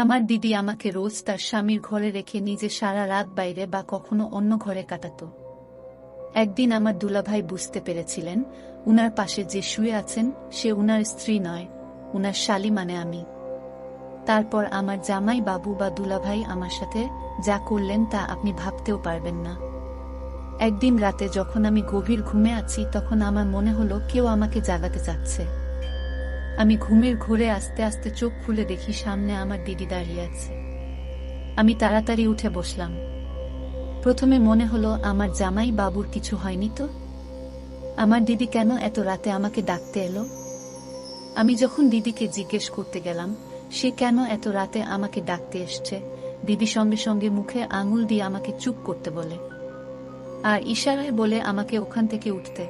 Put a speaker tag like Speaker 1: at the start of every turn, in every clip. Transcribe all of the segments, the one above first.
Speaker 1: আমার দিদি আমাকে রোজ তার স্বামীর ঘরে রেখে নিজে সারা রাত বাইরে বা কখনো অন্য ঘরে কাটাত। একদিন আমার দুলাভাই বুঝতে পেরেছিলেন উনার পাশে যে শুয়ে আছেন সে উনার স্ত্রী নয়, উনার শালী মানে আমি। তারপর আমার জামাই বাবু বা দুলাভাই আমার সাথে যা করলেন তা আপনি ভাবতেও পারবেন না। একদিন রাতে যখন আমি গভীর ঘুমে আছি তখন আমার মনে হলো কেউ আমাকে জাগাতে চাচ্ছে। আমি ঘুমের ঘোরে আস্তে আস্তে চোখ খুলে দেখি সামনে আমার দিদি দাঁড়িয়ে আছে। আমি তাড়াতাড়ি উঠে বসলাম। প্রথমে মনে হলো আমার জামাই বাবুর কিছু হয়নি তো, আমার দিদি কেন এত রাতে আমাকে ডাকতে এলো। আমি যখন দিদিকে জিজ্ঞেস করতে গেলাম সে কেন এত রাতে আমাকে ডাকতে এসছে, দিদি সঙ্গে সঙ্গে মুখে আঙুল দিয়ে আমাকে চুপ করতে বলে আর ইশারায় বলে আমাকে ওখান থেকে উঠতে।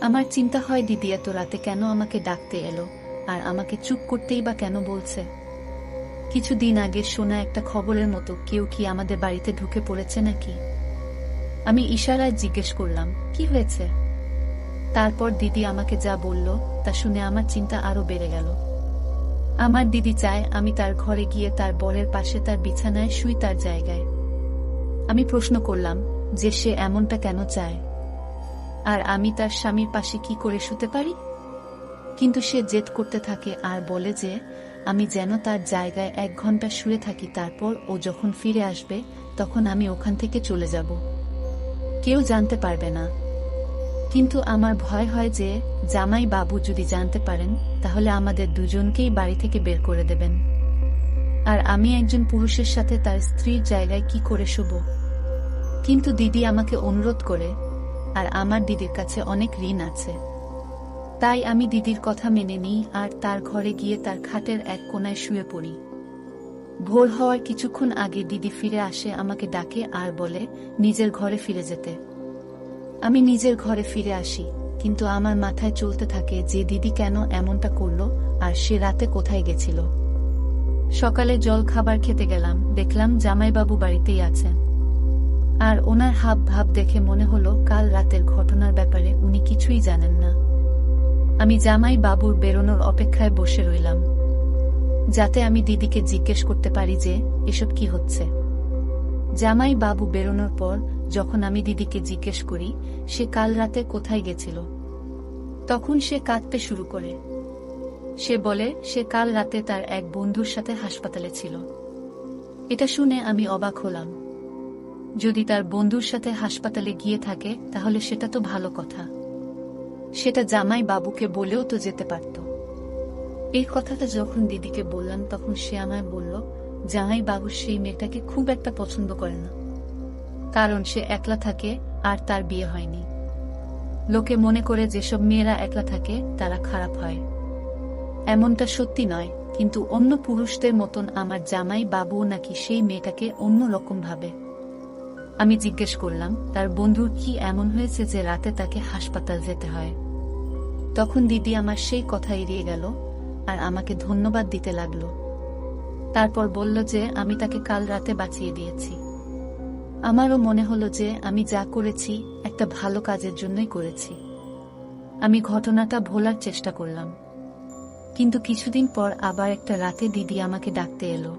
Speaker 1: আমার চিন্তা হয় দিদি এত রাতে কেন আমাকে ডাকতে এলো আর আমাকে চুপ করতেই বা কেন বলছে। কিছুদিন আগে শোনা একটা খবরের মতো কেউ কি আমাদের বাড়িতে ঢুকে পড়েছে নাকি। আমি ইশারায় জিজ্ঞেস করলাম কি হয়েছে। তারপর দিদি আমাকে যা বলল তা শুনে আমার চিন্তা আরো বেড়ে গেল। আমার দিদি চায় আমি তার ঘরে গিয়ে তার বরের পাশে তার বিছানায় শুই তার জায়গায়। আমি প্রশ্ন করলাম যে সে এমনটা কেন চায় আর আমি তার স্বামীর পাশে কি করে শুতে পারি। কিন্তু সে জেদ করতে থাকে আর বলে যে আমি যেন তার জায়গায় 1 ঘন্টা শুয়ে থাকি, তারপর ও যখন ফিরে আসবে তখন আমি ওখান থেকে চলে যাব, কেউ জানতে পারবে না। কিন্তু আমার ভয় হয় যে জামাই বাবু যদি জানতে পারেন তাহলে আমাদের দুজনকেই বাড়ি থেকে বের করে দেবেন, আর আমি একজন পুরুষের সাথে তার স্ত্রীর জায়গায় কি করে শুব। কিন্তু দিদি আমাকে অনুরোধ করে, আর আমার দিদির কাছে অনেক ঋণ আছে, তাই আমি দিদির কথা মেনে নিই আর তার ঘরে গিয়ে তার খাটের এক কোণায় শুয়ে পড়ি। ভোর হওয়ার কিছুক্ষণ আগে দিদি ফিরে আসে, আমাকে ডাকে আর বলে নিজের ঘরে ফিরে যেতে। আমি নিজের ঘরে ফিরে আসি, কিন্তু আমার মাথায় চলতে থাকে যে দিদি কেন এমনটা করলো আর সে রাতে কোথায় গেছিল। সকালে জল খাবার খেতে গেলাম, দেখলাম জামাইবাবু বাড়িতেই আছেন, আর ওনার হাব ভাব দেখে মনে হলো কাল রাতের ঘটনার ব্যাপারে উনি কিছুই জানেন না। আমি জামাই বাবুর বেরোনোর অপেক্ষায় বসে রইলাম, যাতে আমি দিদিকে জিজ্ঞেস করতে পারি যে এসব কি হচ্ছে। জামাই বাবু বেরোনোর পর যখন আমি দিদিকে জিজ্ঞেস করি সে কাল রাতে কোথায় গেছিল, তখন সে কাঁদতে শুরু করে। সে বলে সে কাল রাতে তার এক বন্ধুর সাথে হাসপাতালে ছিল। এটা শুনে আমি অবাক হলাম। যদি তার বন্ধুর সাথে হাসপাতালে গিয়ে থাকে তাহলে সেটা তো ভালো কথা, সেটা জামাই বাবুকে বলেও তো যেতে পারত। এই কথাটা যখন দিদিকে বললাম তখন সে আমায় বলল জামাই বাবু সেই মেয়েটাকে খুব একটা পছন্দ করে না, কারণ সে একলা থাকে আর তার বিয়ে হয়নি। লোকে মনে করে যেসব মেয়েরা একলা থাকে তারা খারাপ হয়। এমনটা সত্যি নয়, কিন্তু অন্য পুরুষদের মতন আমার জামাই বাবুও নাকি সেই মেয়েটাকে অন্য রকম ভাবে। আমি জিজ্ঞেস করলাম তার বন্ধুর কি এমন হয়েছে যে রাতে তাকে হাসপাতাল যেতে হয়। তখন দিদি আমার সেই কথা এড়িয়ে গেল আর আমাকে ধন্যবাদ দিতে লাগলো। তারপর বলল যে আমি তাকে কাল রাতে বাঁচিয়ে দিয়েছি। আমারও মনে হলো যে আমি যা করেছি একটা ভালো কাজের জন্যই করেছি। আমি ঘটনাটা ভোলার চেষ্টা করলাম, কিন্তু কিছুদিন পর আবার একটা রাতে দিদি আমাকে ডাকতে এলো,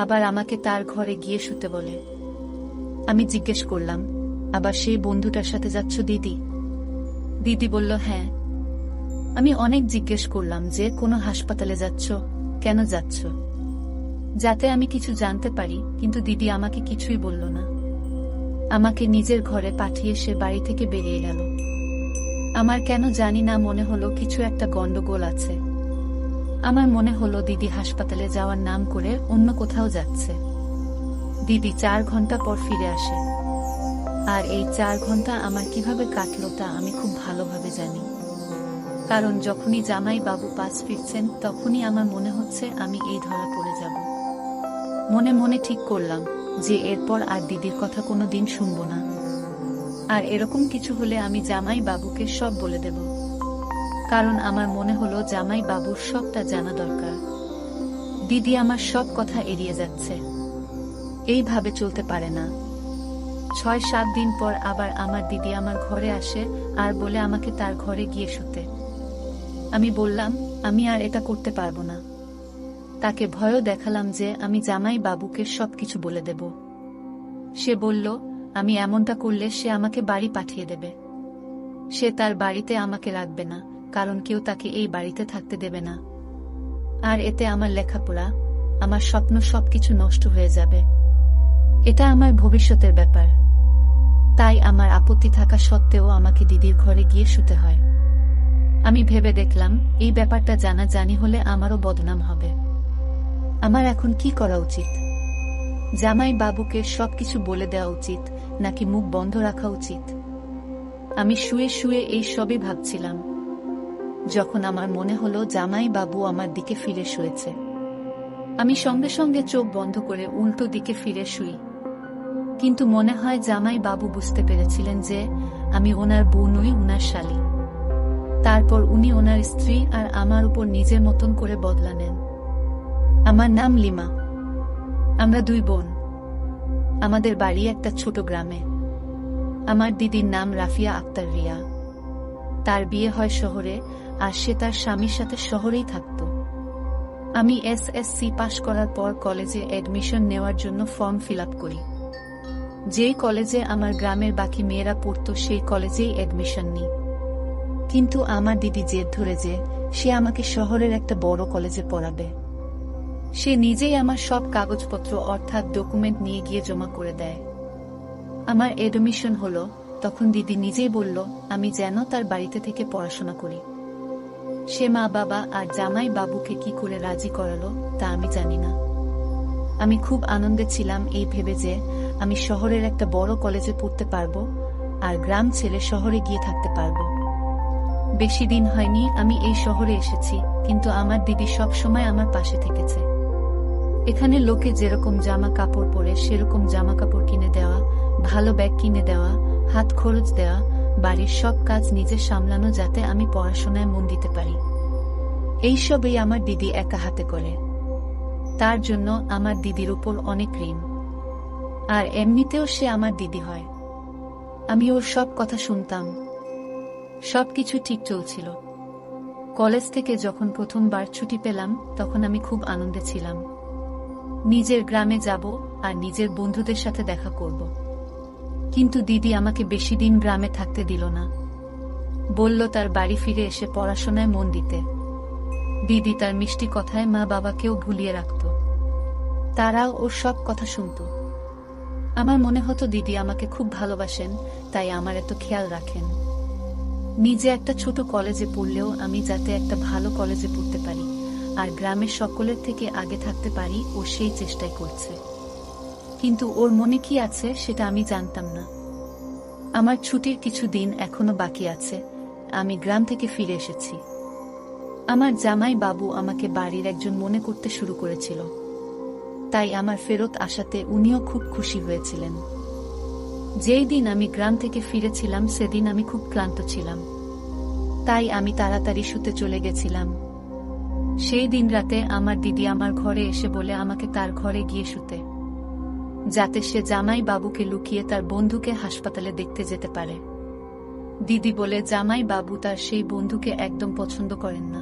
Speaker 1: আবার আমাকে তার ঘরে গিয়ে শুতে বলে। আমি জিজ্ঞেস করলাম আবার সেই বন্ধুটার সাথে যাচ্ছ দিদি? দিদি বলল হ্যাঁ। আমি অনেক জিজ্ঞেস করলাম যে কোনো হাসপাতালে যাচ্ছ, কেন যাচ্ছ, যাতে আমি কিছু জানতে পারি, কিন্তু দিদি আমাকে কিছুই বলল না। আমাকে নিজের ঘরে পাঠিয়ে সে বাড়ি থেকে বেরিয়ে গেল। আমার কেন জানি না মনে হলো কিছু একটা গন্ডগোল আছে। আমার মনে হলো দিদি হাসপাতালে যাওয়ার নাম করে অন্য কোথাও যাচ্ছে। দিদি 4 ঘন্টা পর ফিরে আসে, আর এই 4 ঘন্টা আমার কিভাবে কাটলো তা আমি খুব ভালোভাবে জানি, কারণ যখনই জামাই বাবু পাশ ফিরছেন তখনই আমার মনে হচ্ছে আমি এই ধরা পড়ে যাব। মনে মনে ঠিক করলাম যে এরপর আর দিদির কথা কোনো দিন শুনব না, আর এরকম কিছু হলে আমি জামাই বাবুকে সব বলে দেব, কারণ আমার মনে হলো জামাই বাবুর সবটা জানা দরকার। দিদি আমার সব কথা এড়িয়ে যাচ্ছে, এইভাবে চলতে পারে না। 6-7 দিন পর আবার আমার দিদি আমার ঘরে আসে আর বলে আমাকে তার ঘরে গিয়ে শুতে। আমি বললাম আমি আর এটা করতে পারবো না, তাকে ভয়ও দেখালাম যে আমি জামাই বাবুকে সবকিছু বলে দেব। সে বলল, আমি এমনটা করলে সে আমাকে বাড়ি পাঠিয়ে দেবে। সে তার বাড়িতে আমাকে রাখবে না, কারণ কেউ তাকে এই বাড়িতে থাকতে দেবে না। আর এতে আমার লেখাপড়া, আমার স্বপ্ন সবকিছু নষ্ট হয়ে যাবে। এটা আমার ভবিষ্যতের ব্যাপার। তাই আমার আপত্তি থাকা সত্ত্বেও আমাকে দিদির ঘরে গিয়ে শুতে হয়। আমি ভেবে দেখলাম, এই ব্যাপারটা জানাজানি হলে আমারও বদনাম হবে। আমার এখন কি করা উচিত? জামাই বাবুকে সবকিছু বলে দেওয়া উচিত নাকি মুখ বন্ধ রাখা উচিত? আমি শুয়ে শুয়ে এই সবই ভাবছিলাম, যখন আমার মনে হলো জামাই বাবু আমার দিকে ফিরে শুয়েছে। আমি সঙ্গে সঙ্গে চোখ বন্ধ করে উল্টো দিকে ফিরে শুই। কিন্তু মনে হয় জামাই বাবু বুঝতে পেরেছিলেন যে আমি ওনার বউ নই, ওনার শালী। তারপর উনি ওনার স্ত্রী আর আমার উপর নিজের মতন করে বদলা নেন। আমার নাম লিমা। আমরা 2 বোন। আমাদের বাড়ি একটা ছোট গ্রামে। আমার দিদির নাম রাফিয়া আক্তার রিয়া। তার বিয়ে হয় শহরে, আর সে তার স্বামীর সাথে শহরেই থাকত। আমি এসএসসি পাশ করার পর কলেজে অ্যাডমিশন নেওয়ার জন্য ফর্ম ফিল আপ করি। যেই কলেজে আমার গ্রামের বাকি মেয়েরা পড়ত সেই কলেজেই অ্যাডমিশন নিই। কিন্তু আমার দিদি জেদ ধরে যে সে আমাকে শহরের একটা বড় কলেজে পড়াবে। সে নিজেই আমার সব কাগজপত্র অর্থাৎ ডকুমেন্ট নিয়ে গিয়ে জমা করে দেয়। আমার অ্যাডমিশন হলো, তখন দিদি নিজেই বলল আমি যেন তার বাড়িতে থেকে পড়াশোনা করি। সে মা বাবা আর জামাই বাবুকে কি করে রাজি করালো তা আমি জানি না। আমি খুব আনন্দে ছিলাম এই ভেবে যে আমি শহরের একটা বড় কলেজে পড়তে পারবো আর গ্রাম ছেড়ে শহরে গিয়ে থাকতে পারবো। বেশি দিন হয়নি আমি এই শহরে এসেছি, কিন্তু আমার দিদি সব সময় আমার পাশে থেকেছে। এখানে লোকে যেরকম জামা কাপড় পরে সেরকম জামা কাপড় কিনে দেওয়া, ভালো ব্যাগ কিনে দেওয়া, হাত খরচ দেওয়া, বাড়ির সব কাজ নিজে সামলানো যাতে আমি পড়াশোনায় মন দিতে পারি। এইসবই আমার দিদি একা হাতে করে। তার জন্য আমার দিদির উপর অনেক ঋণ। আর এমনিতেও সে আমার দিদি হয়। আমি ওর সব কথা শুনতাম। সবকিছু ঠিক চলছিল। কলেজ থেকে যখন প্রথমবার ছুটি পেলাম তখন আমি খুব আনন্দে ছিলাম। নিজের গ্রামে যাব আর নিজের বন্ধুদের সাথে দেখা করব। কিন্তু দিদি আমাকে বেশি দিন গ্রামে থাকতে দিল না। বলল তার বাড়ি ফিরে এসে পড়াশোনায় মন দিতে। দিদি তার মিষ্টি কথায় মা বাবাকেও ভুলিয়ে রাখত। তারাও ওর সব কথা শুনত। আমার মনে হতো দিদি আমাকে খুব ভালোবাসেন, তাই আমার এত খেয়াল রাখেন। নিজে একটা ছোট কলেজে পড়লেও আমি যাতে একটা ভালো কলেজে পড়তে পারি আর গ্রামের সকলের থেকে আগে থাকতে পারি ও সেই চেষ্টাই করছে। কিন্তু ওর মনে কি আছে সেটা আমি জানতাম না। আমার ছুটির কিছু দিন এখনো বাকি আছে। আমি গ্রাম থেকে ফিরে এসেছি। আমার জামাই বাবু আমাকে বাড়ির একজন মনে করতে শুরু করেছিল। তাই আমার ফেরত আসাতে উনিও খুব খুশি হয়েছিলেন। যেই দিন আমি গ্রাম থেকে ফিরেছিলাম সেদিন আমি খুব ক্লান্ত ছিলাম। তাই আমি তাড়াতাড়ি শুতে চলে গেছিলাম। সেই দিন রাতে আমার দিদি আমার ঘরে এসে বলে আমাকে তার ঘরে গিয়ে শুতে, যাতে সে জামাই বাবুকে লুকিয়ে তার বন্ধুকে হাসপাতালে দেখতে যেতে পারে। দিদি বলে জামাই বাবু তার সেই বন্ধুকে একদম পছন্দ করেন না।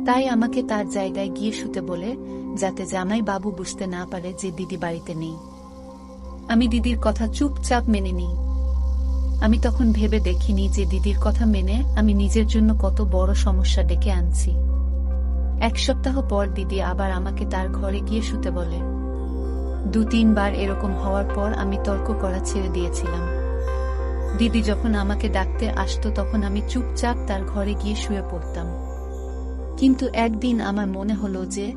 Speaker 1: তাই আমাকে তার জায়গায় গিয়ে শুতে বলে, যাতে জামাই বাবু বুঝতে না পারে যে দিদি বাড়িতে নেই। আমি দিদির কথা চুপচাপ মেনে নিই। আমি তখন ভেবে দেখিনি যে দিদির কথা মেনে আমি নিজের জন্য কত বড় সমস্যা ডেকে আনছি। 1 সপ্তাহ পর দিদি আবার আমাকে তার ঘরে গিয়ে শুতে বলে। 2-3 বার এরকম হওয়ার পর আমি তর্ক করা ছেড়ে দিয়েছিলাম। দিদি যখন আমাকে ডাকতে আসতো তখন আমি চুপচাপ তার ঘরে গিয়ে শুয়ে পড়তাম। কিন্তু একদিন আমার মনে হলো যে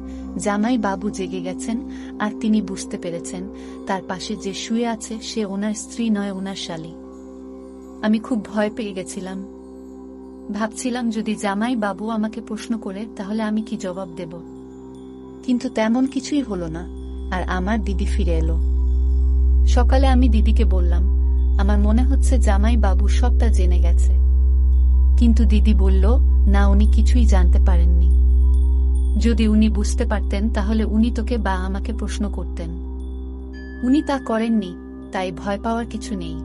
Speaker 1: জামাই বাবু জেগে গেছেন আর তিনি বুঝতে পেরেছেন তার পাশে যে শুয়ে আছে সে ওনার স্ত্রী নয়, ওনার শালী। আমি খুব ভয় পেয়ে গেছিলাম। ভাবছিলাম যদি জামাই বাবু আমাকে প্রশ্ন করে তাহলে আমি কি জবাব দেব। কিন্তু তেমন কিছুই হলো না, আর আমার দিদি ফিরে এলো। সকালে আমি দিদিকে বললাম, আমার মনে হচ্ছে জামাই বাবু সবটা জেনে গেছে। কিন্তু দিদি বলল, না, উনি কিছুই জানতে পারেননি। যদি উনি বুঝতে পারতেন তাহলে উনি তোকে বা আমাকে প্রশ্ন করতেন। উনি তা করেননি, তাই ভয় পাওয়ার কিছু নেই।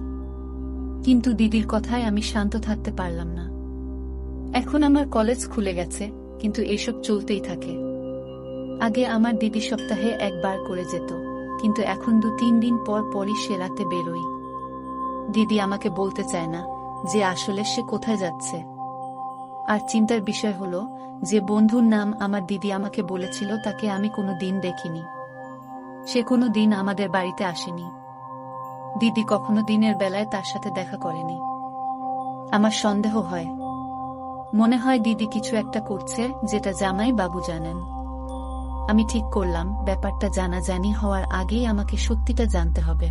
Speaker 1: কিন্তু দিদির কথায় আমি শান্ত থাকতে পারলাম না। এখন আমার কলেজ খুলে গেছে, কিন্তু এসব চলতেই থাকে। আগে আমার দিদি সপ্তাহে একবার করে যেত, কিন্তু এখন 2-3 দিন পর পরই সে রাতে বেরোয়। দিদি আমাকে বলতে চায় না যে আসলে সে কোথায় যাচ্ছে। আর চিন্তার বিষয় হলো যে বন্ধুর নাম আমার দিদি আমাকে বলেছিল তাকে আমি কোনো দিন দেখিনি। সে কোনো দিন আমাদের বাড়িতে আসেনি। দিদি কখনো দিনের বেলায় তার সাথে দেখা করেনি। আমার সন্দেহ হয়, মনে হয় দিদি কিছু একটা করছে যেটা জামাই বাবু জানেন। আমি ঠিক করলাম ব্যাপারটা জানাজানি হওয়ার আগেই আমাকে সত্যিটা জানতে হবে।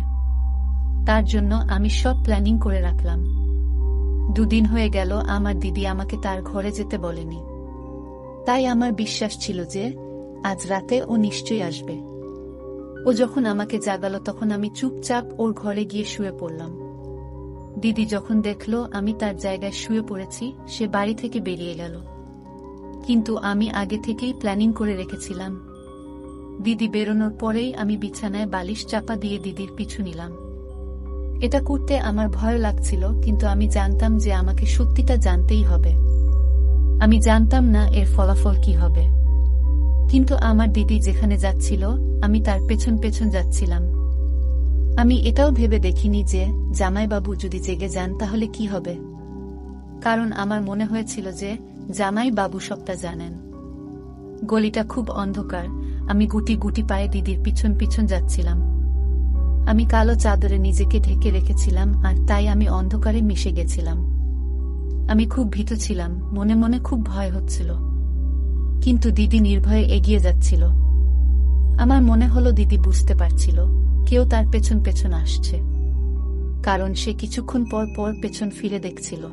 Speaker 1: তার জন্য আমি সব প্ল্যানিং করে রাখলাম। 2 দিন হয়ে গেল আমার দিদি আমাকে তার ঘরে যেতে বলেনি। তাই আমার বিশ্বাস ছিল যে আজ রাতে ও নিশ্চয়ই আসবে। ও যখন আমাকে জাগালো তখন আমি চুপচাপ ওর ঘরে গিয়ে শুয়ে পড়লাম। দিদি যখন দেখল আমি তার জায়গায় শুয়ে পড়েছি, সে বাড়ি থেকে বেরিয়ে গেল। কিন্তু আমি আগে থেকেই প্ল্যানিং করে রেখেছিলাম। দিদি বেরোনোর পরেই আমি বিছানায় বালিশ চাপা দিয়ে দিদির পিছু নিলাম। এটা করতে আমার ভয় লাগছিল, কিন্তু আমি জানতাম যে আমাকে সত্যিটা জানতেই হবে। আমি জানতাম না এর ফলাফল কি হবে, কিন্তু আমার দিদি যেখানে যাচ্ছিল আমি তার পেছন পেছন যাচ্ছিলাম। আমি এটাও ভেবে দেখিনি যে জামাইবাবু যদি জেগে যান তাহলে কি হবে, কারণ আমার মনে হয়েছিল যে জামাইবাবু সবটা জানেন। গলিটা খুব অন্ধকার, আমি গুটি গুটি পায়ে দিদির পিছন পিছন যাচ্ছিলাম। আমি কালো চাদরে নিজেকে ঢেকে রেখেছিলাম, আর তাই আমি অন্ধকারে মিশে গেছিলাম। আমি খুব ভীত ছিলাম, মনে মনে খুব ভয় হচ্ছিল। কিন্তু দিদি নির্ভয়ে এগিয়ে যাচ্ছিল। আমার মনে হলো দিদি বুঝতে পারছিল কেউ তার পেছন পেছন আসছে, কারণ সে কিছুক্ষণ পর পর পেছন ফিরে দেখছিল।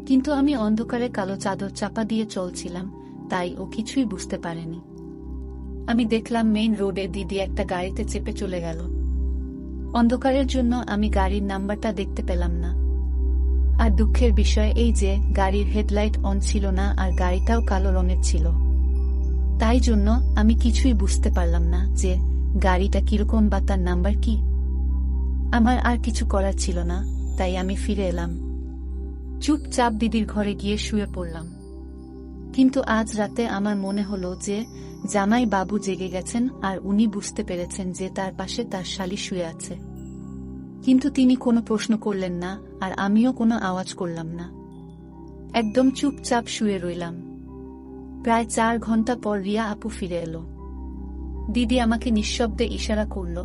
Speaker 1: কিন্তু আমি অন্ধকারে কালো চাদর চাপা দিয়ে চলছিলাম, তাই ও কিছুই বুঝতে পারেনি। আমি দেখলাম মেইন রোডে দিদি একটা গাড়িতে চেপে চলে গেল। অন্ধকারের জন্য আমি গাড়ির নাম্বারটা দেখতে পেলাম না। আর দুঃখের বিষয় এই যে গাড়ির হেডলাইট অন ছিল না, আর গাড়িটাও কালো রঙের ছিল। তাই জন্য আমি কিছুই বুঝতে পারলাম না যে গাড়িটা কিরকম বা তার নাম্বার কি। আমার আর কিছু করার ছিল না, তাই আমি ফিরে এলাম। চুপচাপ দিদির ঘরে গিয়ে শুয়ে পড়লাম। কিন্তু আজ রাতে আমার মনে হলো যে জামাই বাবু জেগে গেছেন, আর উনি বুঝতে পেরেছেন যে তার পাশে তার শালী শুয়ে আছে। কিন্তু তিনি কোনো প্রশ্ন করলেন না, আর আমিও কোনো আওয়াজ করলাম না। একদম চুপচাপ শুয়ে রইলাম। প্রায় 4 ঘন্টা পর রিয়া আপু ফিরে এলো। দিদি আমাকে নিঃশব্দে ইশারা করল,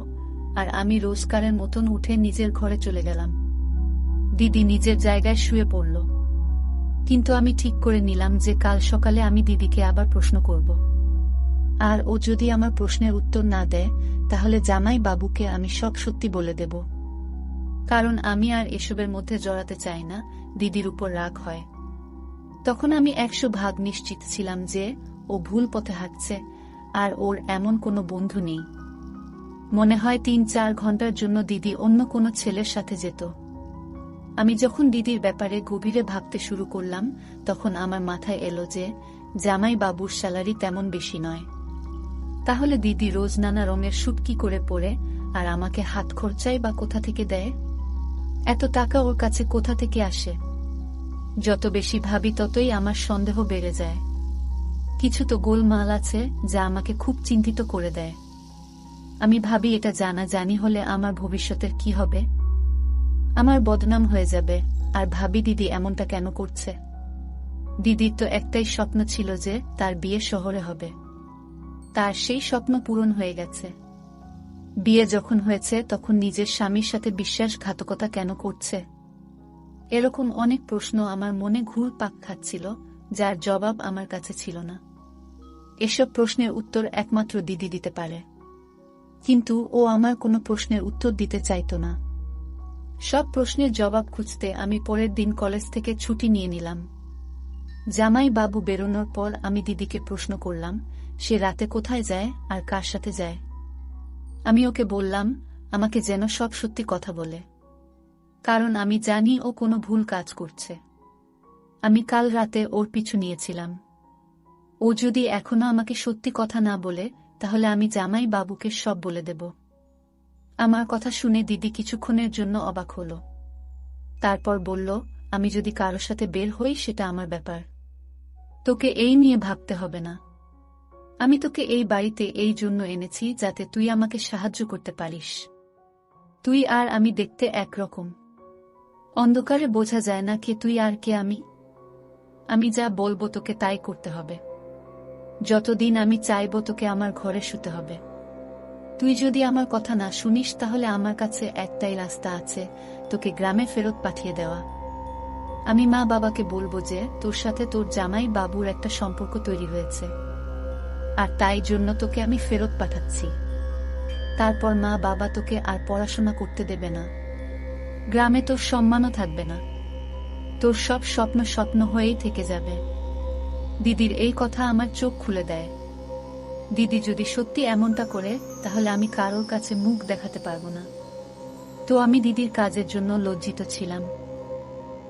Speaker 1: আর আমি রোজকারের মতন উঠে নিজের ঘরে চলে গেলাম। দিদি নিজের জায়গায় শুয়ে পড়ল। কিন্তু আমি ঠিক করে নিলাম যে কাল সকালে আমি দিদিকে আবার প্রশ্ন করব। আর ও যদি আমার প্রশ্নের উত্তর না দেয় তাহলে জামাই বাবুকে আমি সব সত্যি বলে দেব, কারণ আমি আর এসবের মধ্যে জড়াতে চাই না। দিদির উপর রাগ হয়। তখন আমি 100% নিশ্চিত ছিলাম যে ও ভুল পথে হাঁটছে, আর ওর এমন কোনো বন্ধু নেই। মনে হয় 3-4 ঘন্টার জন্য দিদি অন্য কোনো ছেলের সাথে যেত। আমি যখন দিদির ব্যাপারে গভীরে ভাবতে শুরু করলাম তখন আমার মাথায় এলো যে জামাই বাবুর স্যালারি তেমন বেশি নয়। তাহলে দিদি রোজ নানা রঙের স্যুট কি করে পরে, আর আমাকে হাত খরচাই বা কোথা থেকে দেয়? এত টাকা ওর কাছে কোথা থেকে আসে? যত বেশি ভাবি ততই আমার সন্দেহ বেড়ে যায়। কিছু তো গোলমাল আছে যা আমাকে খুব চিন্তিত করে দেয়। আমি ভাবি এটা জানাজানি হলে আমার ভবিষ্যতের কি হবে? আমার বদনাম হয়ে যাবে। আর ভাবি দিদি এমনটা কেন করছে? দিদির তো একটাই স্বপ্ন ছিল যে তার বিয়ে শহরে হবে। তার সেই স্বপ্ন পূরণ হয়ে গেছে। বিয়ে যখন হয়েছে তখন নিজের স্বামীর সাথে বিশ্বাসঘাতকতা কেন করছে? এরকম অনেক প্রশ্ন আমার মনে ঘুরপাক খাচ্ছিল, যার জবাব আমার কাছে ছিল না। এসব প্রশ্নের উত্তর একমাত্র দিদি দিতে পারে, কিন্তু ও আমার কোনো প্রশ্নের উত্তর দিতে চাইত না। সব প্রশ্নের জবাব খুঁজতে আমি পরের দিন কলেজ থেকে ছুটি নিয়ে নিলাম। জামাই বাবু বেরোনোর পর আমি দিদিকে প্রশ্ন করলাম সে রাতে কোথায় যায় আর কার সাথে যায়। আমি ওকে বললাম আমাকে যেন সব সত্যি কথা বলে, কারণ আমি জানি ও কোনো ভুল কাজ করছে। আমি কাল রাতে ওর পিছু নিয়েছিলাম। ও যদি এখনো আমাকে সত্যি কথা না বলে তাহলে আমি জামাই বাবুকে সব বলে দেব। আমার কথা শুনে দিদি কিছুক্ষণের জন্য অবাক হল। তারপর বলল, আমি যদি কারোর সাথে বের হই সেটা আমার ব্যাপার, তোকে এই নিয়ে ভাবতে হবে না। আমি তোকে এই বাড়িতে এই জন্য এনেছি যাতে তুই আমাকে সাহায্য করতে পারিস। তুই আর আমি দেখতে একরকম। অন্ধকারে বোঝা যায় না কে তুই আর কে আমি। আমি যা বলবো তোকে তাই করতে হবে। যতদিন আমি চাইবো তোকে আমার ঘরে শুতে হবে। তুই যদি আমার কথা না শুনিস তাহলে আমার কাছে একটাই রাস্তা আছে, তোকে গ্রামে ফেরত পাঠিয়ে দেওয়া। আমি মা বাবাকে বলবো যে তোর সাথে তোর জামাই বাবুর একটা সম্পর্ক তৈরি হয়েছে, আর তাই জন্য তোকে আমি ফেরত পাঠাচ্ছি। তারপর মা বাবা তোকে আর পড়াশোনা করতে দেবে না। গ্রামে তোর সম্মানও থাকবে না। তোর সব স্বপ্ন স্বপ্ন হয়েই থেকে যাবে। দিদির এই কথা আমার চোখ খুলে দেয়। দিদি যদি সত্যি এমনটা করে তাহলে আমি কারোর কাছে মুখ দেখাতে পারবো না। তো আমি দিদির কাজের জন্য লজ্জিত ছিলাম।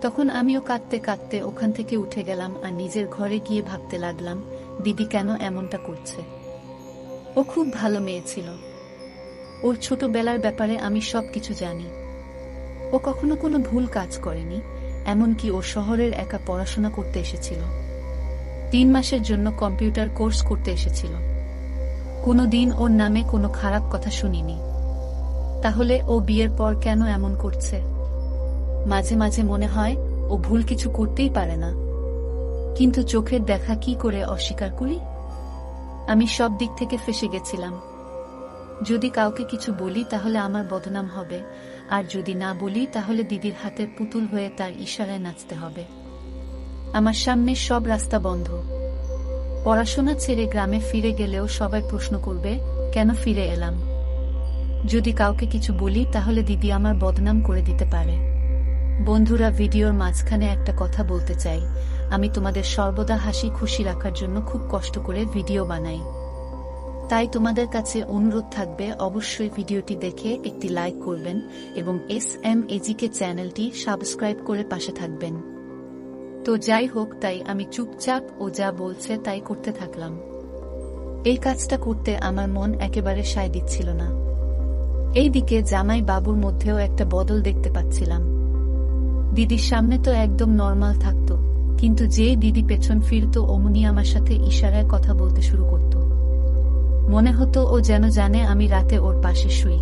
Speaker 1: তখন আমিও কাঁদতে কাঁদতে ওখান থেকে উঠে গেলাম আর নিজের ঘরে গিয়ে ভাবতে লাগলাম দিদি কেন এমনটা করছে। ও খুব ভালো মেয়ে ছিল। ওর ছোটবেলার ব্যাপারে আমি সবকিছু জানি। ও কখনো কোনো ভুল কাজ করেনি, এমনকি ও শহরের একা পড়াশোনা করতে এসেছিল। 3 মাসের জন্য কম্পিউটার কোর্স করতে এসেছিল। কোনোদিন ওর নামে কোনো খারাপ কথা শুনিনি। তাহলে ও বিয়ের পর কেন এমন করছে? মাঝে মাঝে মনে হয় ও ভুল কিছু করতেই পারে না, কিন্তু চোখের দেখা কি করে অস্বীকার করি? আমি সব দিক থেকে ফেঁসে গেছিলাম। যদি কাউকে কিছু বলি তাহলে আমার বদনাম হবে, আর যদি না বলি তাহলে দিদির হাতের পুতুল হয়ে তার ইশারায় নাচতে হবে। আমার সামনে সব রাস্তা বন্ধ। পড়াশোনা ছেড়ে গ্রামে ফিরে গেলেও সবাই প্রশ্ন করবে কেন ফিরে এলাম। যদি কাউকে কিছু বলি তাহলে দিদি আমার বদনাম করে দিতে পারে। বন্ধুরা, ভিডিওর মাঝখানে একটা কথা বলতে চাই। আমি তোমাদের সর্বদা হাসি খুশি রাখার জন্য খুব কষ্ট করে ভিডিও বানাই। তাই তোমাদের কাছে অনুরোধ থাকবে অবশ্যই ভিডিওটি দেখে একটি লাইক করবেন এবং SMAGK চ্যানেলটি সাবস্ক্রাইব করে পাশে থাকবেন। তো যাই হোক, তাই আমি চুপচাপ ও যা বলছে তাই করতে থাকলাম। এই কাজটা করতে আমার মন একেবারে সায় দিচ্ছিল না। এইদিকে জামাই বাবুর মধ্যেও একটা বদল দেখতে পাচ্ছিলাম। দিদির সামনে তো একদম নরমাল থাকতো, কিন্তু যেই দিদি পেছন ফিরতো অমনি আমার সাথে ইশারায় কথা বলতে শুরু করত। মনে হতো ও যেন জানে আমি রাতে ওর পাশে শুই।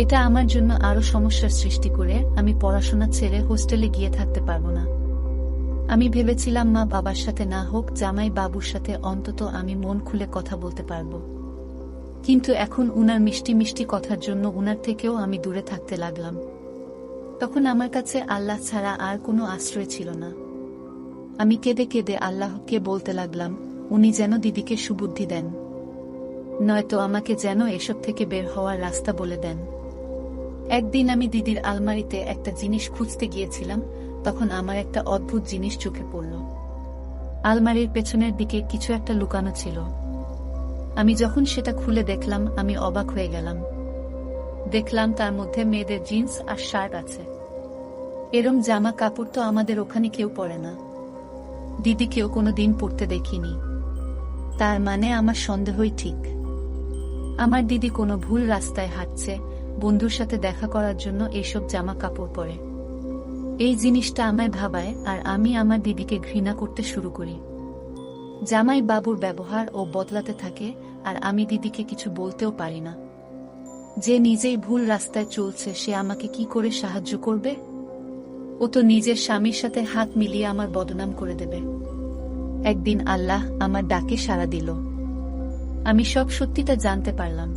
Speaker 1: এটা আমার জন্য আরো সমস্যার সৃষ্টি করে আমি পড়াশোনা ছেড়ে হোস্টেলে গিয়ে থাকতে পারবো না। আমি ভেবেছিলাম মা বাবার সাথে না হোক জামাই বাবুর সাথে অন্তত আমি মন খুলে কথা বলতে পারবো, কিন্তু এখন উনার মিষ্টি মিষ্টি কথার জন্য উনার থেকেও আমি দূরে থাকতে লাগলাম। তখন আমার কাছে আল্লাহ ছাড়া আর কোনো আশ্রয় ছিল না। আমি কেঁদে কেঁদে আল্লাহকে বলতে লাগলাম উনি যেন দিদিকে সুবুদ্ধি দেন, নয়তো আমাকে যেন এসব থেকে বের হওয়ার রাস্তা বলে দেন। একদিন আমি দিদির আলমারিতে একটা জিনিস খুঁজতে গিয়েছিলাম, তখন আমার একটা অদ্ভুত জিনিস চোখে পড়ল। আলমারির পেছনের দিকে কিছু একটা লুকানো ছিল। আমি যখন সেটা খুলে দেখলাম আমি অবাক হয়ে গেলাম। দেখলাম তার মধ্যে মেয়েদের জিন্স আর শার্ট আছে। এরম জামা কাপড় তো আমাদের ওখানে কেউ পরে না। দিদিকেও কোনোদিন পরতে দেখিনি। তার মানে আমার সন্দেহই ঠিক। আমার দিদি কোনো ভুল রাস্তায় হাঁটছে, বন্ধুর সাথে দেখা করার জন্য এইসব জামা কাপড় পরে। এই জিনিসটা আমায় ভাবায় আর আমি আমার দিদিকে ঘৃণা করতে শুরু করি। জামাই বাবুর ব্যবহার ও বদলাতে থাকে আর আমি দিদিকে কিছু বলতেও পারি না। যে নিজেই ভুল রাস্তায় চলছে সে আমাকে কি করে সাহায্য করবে? ও তো নিজের স্বামীর সাথে হাত মিলিয়ে আমার বদনাম করে দেবে। একদিন আল্লাহ আমার ডাকে সাড়া দিল। আমি সব সত্যিটা জানতে পারলাম।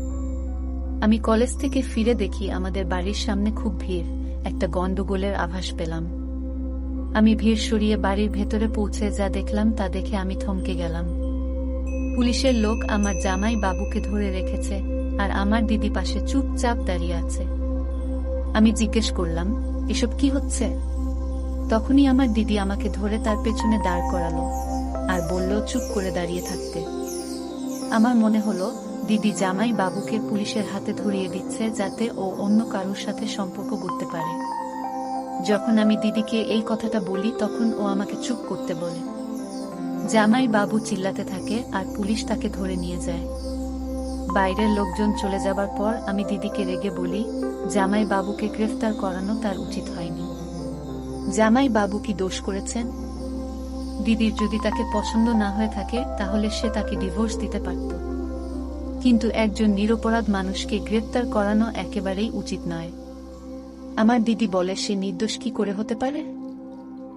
Speaker 1: আমি কলেজ থেকে ফিরে দেখি আমাদের বাড়ির সামনে খুব ভিড়, একটা গন্ডগোলের আভাস পেলাম। আমি ভিড় সরিয়ে বাড়ির ভেতরে পৌঁছে যা দেখলাম তা দেখে আমি থমকে গেলাম। পুলিশের লোক আমার জামাই বাবুকে ধরে রেখেছে আর আমার দিদি পাশে চুপচাপ দাঁড়িয়ে আছে। আমি জিজ্ঞেস করলাম, এসব কি হচ্ছে? তখনই আমার দিদি আমাকে ধরে তার পেছনে দাঁড় করালো আর বলল চুপ করে দাঁড়িয়ে থাকতে। আমার মনে হলো দিদি জামাই বাবুকে পুলিশের হাতে ধরিয়ে দিচ্ছে যাতে ও অন্য কারোর সাথে সম্পর্ক করতে পারে। যখন আমি দিদিকে এই কথাটা বলি তখন ও আমাকে চুপ করতে বলে। জামাই বাবু চিল্লাতে থাকে আর পুলিশ তাকে ধরে নিয়ে যায়। বাইরের লোকজন চলে যাবার পর আমি দিদিকে রেগে বলি, জামাই বাবুকে গ্রেফতার করানো তার উচিত হয়নি। জামাই বাবু কি দোষ করেছেন? দিদির যদি তাকে পছন্দ না হয়ে থাকে তাহলে সে তাকে ডিভোর্স দিতে পারত, কিন্তু একজন নিরপরাধ মানুষকে গ্রেপ্তার করানো একেবারেই উচিত নয়। আমার দিদি বলে সে নির্দোষ কি করে হতে পারে?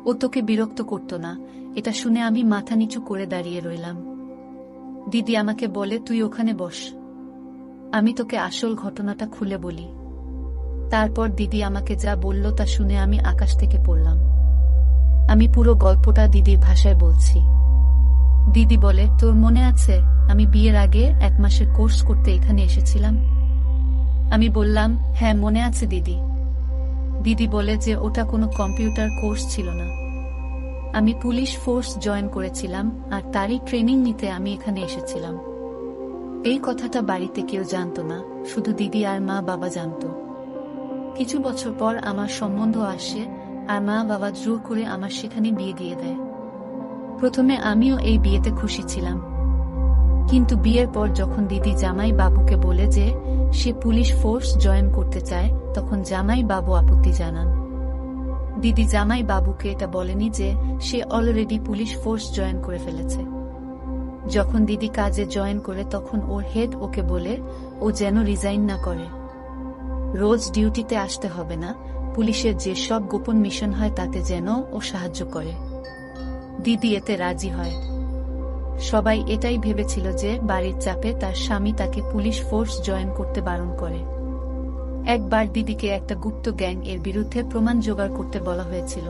Speaker 1: ও তোকে বিরক্ত করত না। এটা শুনে আমি মাথা নিচু করে দাঁড়িয়ে রইলাম। দিদি আমাকে বলে, তুই ওখানে বস, আমি তোকে আসল ঘটনাটা খুলে বলি। তারপর দিদি আমাকে যা বলল তা শুনে আমি আকাশ থেকে পড়লাম। আমি পুরো গল্পটা দিদির ভাষায় বলছি। দিদি বলে, তোর মনে আছে আমি বিয়ের আগে 1 মাসের কোর্স করতে এখানে এসেছিলাম? আমি বললাম, হ্যাঁ মনে আছে দিদি। দিদি বলে যে ওটা কোনো কম্পিউটার কোর্স ছিল না, আমি পুলিশ ফোর্স জয়েন করেছিলাম আর তারই ট্রেনিং নিতে আমি এখানে এসেছিলাম। এই কথাটা বাড়িতে কেউ জানতো না, শুধু দিদি আর মা বাবা জানতো। কিছু বছর পর আমার সম্বন্ধ আসে আর মা বাবা জোর করে আমার সেখানে বিয়ে দিয়ে দেয়। প্রথমে আমিও এই বিয়েতে খুশি ছিলাম, কিন্তু বিয়ের পর যখন দিদি জামাই বাবুকে বলে যে সে পুলিশ ফোর্স জয়েন করতে চায়, তখন জামাই বাবু আপত্তি জানান। দিদি জামাই বাবুকে এটা বলেনি যে সে অলরেডি পুলিশ ফোর্স জয়েন করে ফেলেছে। যখন দিদি কাজে জয়েন করে তখন ওর হেড ওকে বলে ও যেন রিজাইন না করে, রোজ ডিউটিতে আসতে হবে না, পুলিশের যে সব গোপন মিশন হয় তাতে যেন ও সাহায্য করে। দিদি এতে রাজি হয়। সবাই এটাই ভেবেছিল যে বাড়ির চাপে তার স্বামী তাকে পুলিশ ফোর্স জয়েন করতে বারণ করে। একবার দিদিকে একটা গুপ্ত গ্যাং এর বিরুদ্ধে প্রমাণ জোগাড় করতে বলা হয়েছিল।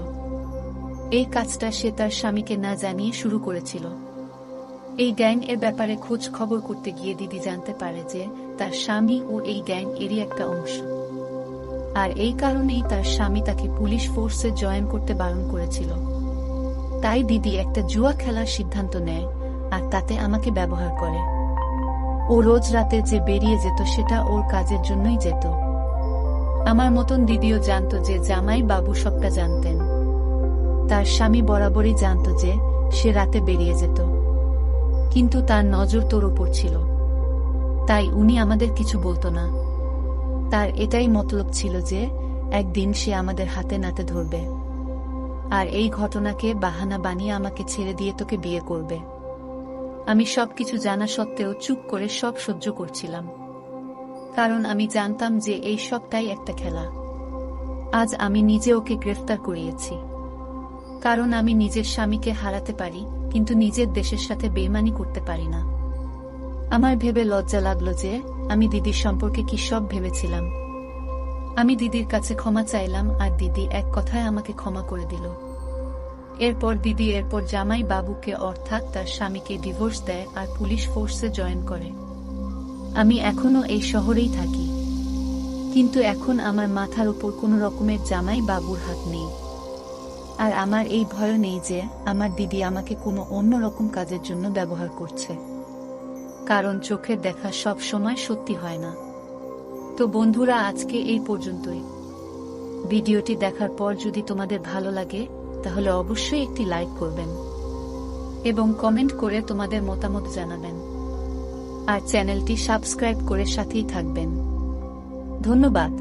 Speaker 1: এই কাজটা সে তার স্বামীকে না জানিয়ে শুরু করেছিল। এই গ্যাং এর ব্যাপারে খোঁজ খবর করতে গিয়ে দিদি জানতে পারে যে তার স্বামী ও এই গ্যাং এরই একটা অংশ, আর এই কারণেই তার স্বামী তাকে পুলিশ ফোর্সে জয়েন করতে বারণ করেছিল। তাই দিদি একটা জুয়া খেলার সিদ্ধান্ত নেয় আর তাতে আমাকে ব্যবহার করে। ও রোজ রাতে যে বেরিয়ে যেত সেটা ওর কাজের জন্যই যেত। আমার মতন দিদিও জানত যে জামাই বাবু সবটা জানতেন। তার স্বামী বরাবরই জানত যে সে রাতে বেরিয়ে যেত, কিন্তু তার নজর তোর উপর ছিল, তাই উনি আমাদের কিছু বলতো না। তার এটাই মতলব ছিল যে একদিন সে আমাদের হাতে নাতে ধরবে আর এই ঘটনাকে বাহানা বানিয়ে আমাকে ছেড়ে দিয়ে তোকে বিয়ে করবে। আমি সবকিছু জানা সত্ত্বেও চুপ করে সব সহ্য করছিলাম, কারণ আমি জানতাম যে এই সবটাই একটা খেলা। আজ আমি নিজে ওকে গ্রেফতার করিয়েছি, কারণ আমি নিজের স্বামীকে হারাতে পারি কিন্তু নিজের দেশের সাথে বেইমানি করতে পারি না। আমার ভেবে লজ্জা লাগলো যে আমি দিদির সম্পর্কে কি সব ভেবেছিলাম। আমি দিদির কাছে ক্ষমা চাইলাম আর দিদি এক কথায় আমাকে ক্ষমা করে দিল। এরপর দিদি জামাই বাবুকে অর্থাৎ তার স্বামীকে ডিভোর্স দেয় আর পুলিশ ফোর্সে জয়েন করে। আমি এখনো এই শহরেই থাকি, কিন্তু এখন আমার মাথার উপর কোনো রকমের জামাই বাবুর হাত নেই। আর আমার এই ভয় নেই যে আমার দিদি আমাকে কোনো অন্য রকম কাজের জন্য ব্যবহার করছে, কারণ চোখের দেখা সব সময় সত্যি হয় না। তো বন্ধুরা, আজকে এই পর্যন্তই। ভিডিওটি দেখার পর যদি তোমাদের ভালো লাগে তাহলে অবশ্যই একটি লাইক করবেন এবং কমেন্ট করে তোমাদের মতামত জানাবেন, আর চ্যানেলটি সাবস্ক্রাইব করে সাথেই থাকবেন। ধন্যবাদ।